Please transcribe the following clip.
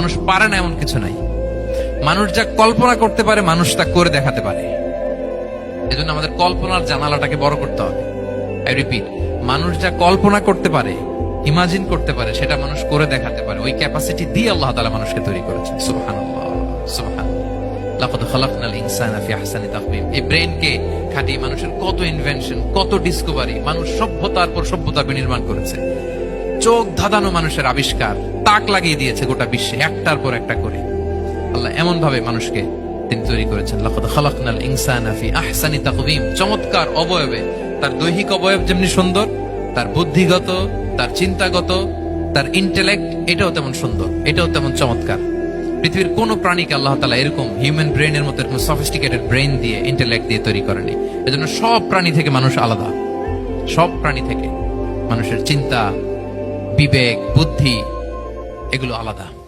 মানুষ পারে না এমন কিছু নাই। মানুষ যা কল্পনা করতে পারে মানুষ তা করে দেখাতে পারে। এজন্য আমাদের কল্পনার জানালাটাকে বড় করতে হবে। আই রিপিট, মানুষ যা কল্পনা করতে পারে, ইমাজিন করতে পারে, সেটা মানুষ করে দেখাতে পারে। ওই ক্যাপাসিটি দিয়ে আল্লাহ তাআলা মানুষকে তৈরি করেছেন। সুবহানাল্লাহ, সুবহানাল্লাহ। লাকাদ খালাকনাল ইনসানা ফি আহসানি তাকওয়িম। এই ব্রেনকে খাটিয়ে মানুষের কত ইনভেনশন, কত ডিসকভারি, মানুষ সভ্যতার পর সভ্যতা নির্মাণ করেছে। চোখ ধাঁধানো মানুষের আবিষ্কার তাক লাগিয়ে দিয়েছে গোটা বিশ্বে, একটার পর একটা করে। আল্লাহ এমন ভাবে মানুষকে তিনি তৈরি করেছেন। লাকাদ খালাকনাল ইনসানা ফি আহসানি তাকওয়িম। চমৎকার অবয়বে, তার দৈহিক অবয়ব যেমনি সুন্দর, তার বুদ্ধিগত, তার চিন্তাগত, তার ইন্টেলেক্ট, এটাও তেমন সুন্দর, এটাও তেমন চমৎকার। পৃথিবীর কোন প্রাণীকে আল্লাহ তাআলা এরকম হিউম্যান ব্রেনের মতো এরকম সফিস্টিকেটেড ব্রেন দিয়ে, ইন্টেলেক্ট দিয়ে তৈরি করেনি। এজন্য সব প্রাণী থেকে মানুষ আলাদা। সব প্রাণী থেকে মানুষের চিন্তা, বিবেক, বুদ্ধি এগুলো আলাদা।